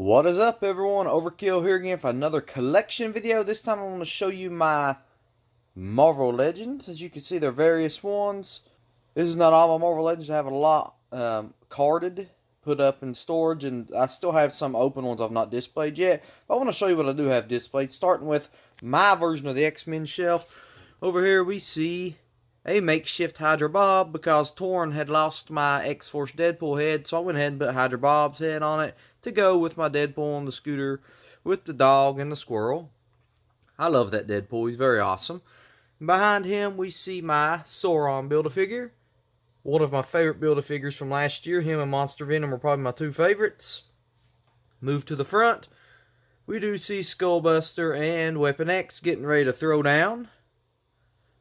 What is up, everyone? Overkill here again for another collection video. This time I want to show you my Marvel Legends. As you can see, there are various ones. This is not all my Marvel Legends. I have a lot carded, put up in storage, and I still have some open ones I've not displayed yet. But I want to show you what I do have displayed, starting with my version of the X-Men shelf. Over here we see a makeshift Hydra Bob because Thor had lost my X-Force Deadpool head, so I went ahead and put Hydra Bob's head on it to go with my Deadpool on the scooter with the dog and the squirrel. I love that Deadpool. He's very awesome. Behind him, we see my Sauron Build-A-Figure. One of my favorite Build-A-Figures from last year. Him and Monster Venom are probably my two favorites. Move to the front. We do see Skullbuster and Weapon X getting ready to throw down.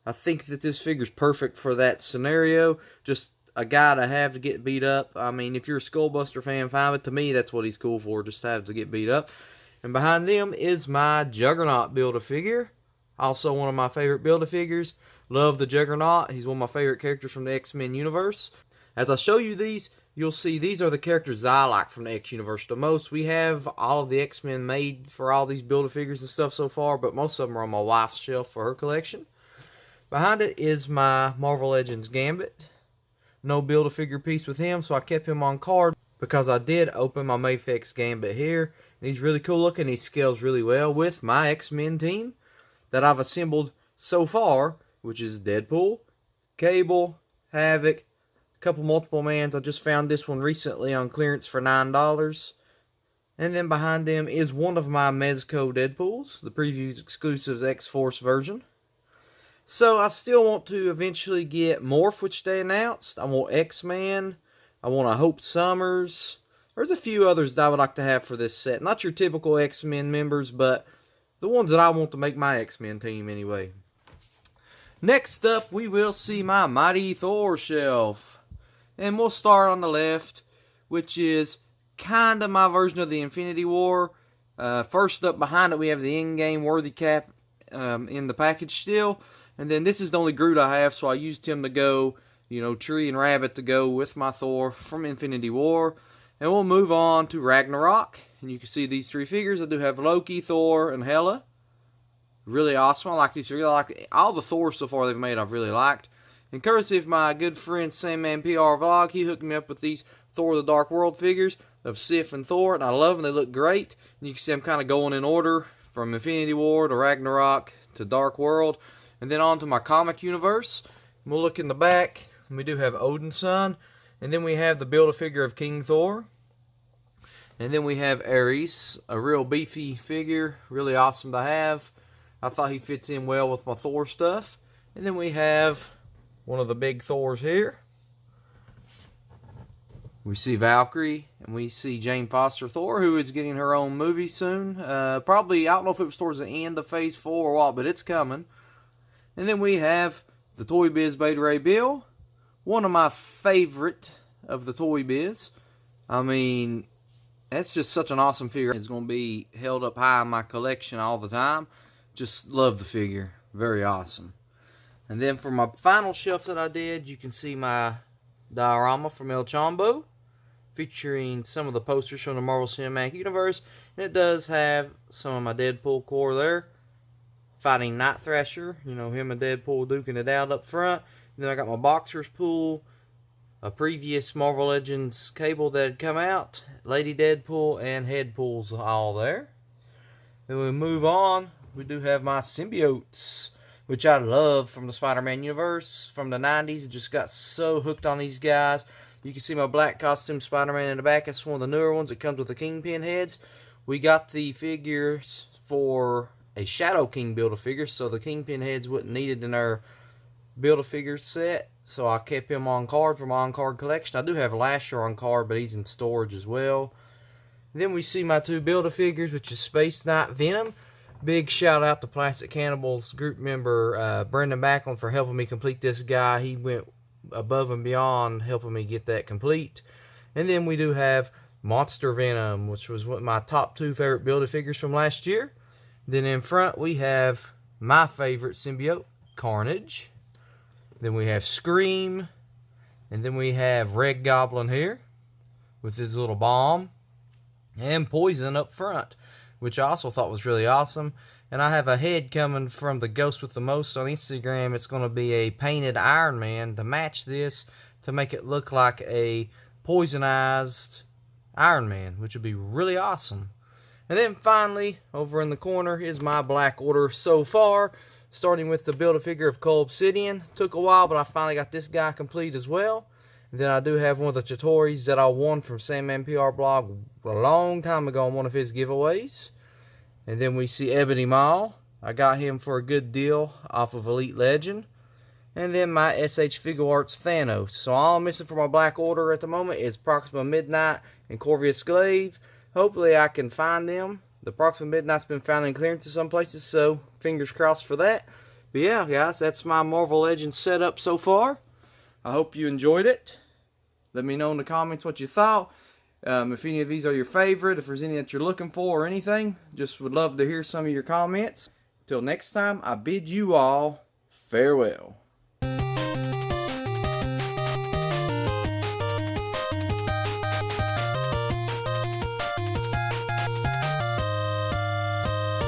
I think that this figure's perfect for that scenario. Just a guy to have to get beat up. I mean, if you're a Skullbuster fan, fine, but to me, that's what he's cool for, just to have to get beat up. And behind them is my Juggernaut Build-A-Figure. Also one of my favorite Build-A-Figures. Love the Juggernaut. He's one of my favorite characters from the X-Men universe. As I show you these, you'll see these are the characters that I like from the X universe the most. We have all of the X-Men made for all these Build-A-Figures and stuff so far, but most of them are on my wife's shelf for her collection. Behind it is my Marvel Legends Gambit. No Build-A-Figure piece with him, so I kept him on card because I did open my Mafex Gambit here. And he's really cool looking. He scales really well with my X-Men team that I've assembled so far, which is Deadpool, Cable, Havoc, a couple multiple mans. I just found this one recently on clearance for $9. And then behind them is one of my Mezco Deadpools, the Previews Exclusives X-Force version. So I still want to eventually get Morph, which they announced. I want X-Man. I want a Hope Summers. There's a few others that I would like to have for this set. Not your typical X-Men members, but the ones that I want to make my X-Men team anyway. Next up, we will see my Mighty Thor shelf. And we'll start on the left, which is kind of my version of the Infinity War. First up behind it, we have the in-game Worthy Cap in the package still. And then this is the only Groot I have, so I used him to go, Tree and Rabbit to go with my Thor from Infinity War. And we'll move on to Ragnarok. And you can see these three figures. I do have Loki, Thor, and Hela. Really awesome. I like these three. I like all the Thors so far they've made, I've really liked. And courtesy of my good friend Sandman PR Vlog, he hooked me up with these Thor the Dark World figures of Sif and Thor. And I love them. They look great. And you can see I'm kind of going in order from Infinity War to Ragnarok to Dark World. And then on to my comic universe. We'll look in the back. We do have Odin's son. And then we have the Build-A-Figure of King Thor. And then we have Ares, a real beefy figure. Really awesome to have. I thought he fits in well with my Thor stuff. And then we have one of the big Thors here. We see Valkyrie. And we see Jane Foster Thor, who is getting her own movie soon. Probably, I don't know if it was towards the end of Phase 4 or what, but it's coming. And then we have the Toy Biz Beta Ray Bill. One of my favorite of the Toy Biz. I mean, that's just such an awesome figure. It's going to be held up high in my collection all the time. Just love the figure. Very awesome. And then for my final shelf that I did, you can see my diorama from El Chombo, featuring some of the posters from the Marvel Cinematic Universe. And it does have some of my Deadpool core there, fighting Night Thrasher. Him and Deadpool duking it out up front. And then I got my Boxers pool, a previous Marvel Legends Cable that had come out, Lady Deadpool, and Headpools all there. Then we move on. We do have my symbiotes, which I love from the Spider-Man universe from the 90s. I just got so hooked on these guys. You can see my black costume Spider-Man in the back. That's one of the newer ones. It comes with the Kingpin heads. We got the figures for a Shadow King Build-A-Figure, so the Kingpin heads wasn't needed in our Build-A-Figure set, so I kept him on card for my on-card collection. I do have Lasher on card, but he's in storage as well. And then we see my two Build-A-Figures, which is Space Knight Venom. Big shout out to Plastic Cannibals group member Brendan Backlund for helping me complete this guy. He went above and beyond helping me get that complete. And then we do have Monster Venom, which was one of my top two favorite Build-A-Figures from last year. Then in front we have my favorite symbiote, Carnage. Then we have Scream. And then we have Red Goblin here with his little bomb. and Poison up front, which I also thought was really awesome. And I have a head coming from the Ghost with the Most on Instagram. It's going to be a painted Iron Man to match this, to make it look like a poisonized Iron Man, which would be really awesome. And then finally, over in the corner is my Black Order so far, starting with the Build-A-Figure of Cole Obsidian. Took a while, but I finally got this guy complete as well. And then I do have one of the tutorials that I won from Sandman PR blog a long time ago on one of his giveaways. And then we see Ebony Maw. I got him for a good deal off of Elite Legend. And then my SH Figuarts Thanos. So all I'm missing for my Black Order at the moment is Proxima Midnight and Corvus Glaive. Hopefully I can find them. The Proxima Midnight's been found in clearance in some places, so fingers crossed for that. But yeah, guys, that's my Marvel Legends setup so far. I hope you enjoyed it. Let me know in the comments what you thought. If any of these are your favorite, if there's any that you're looking for or anything, just would love to hear some of your comments. Till next time, I bid you all farewell.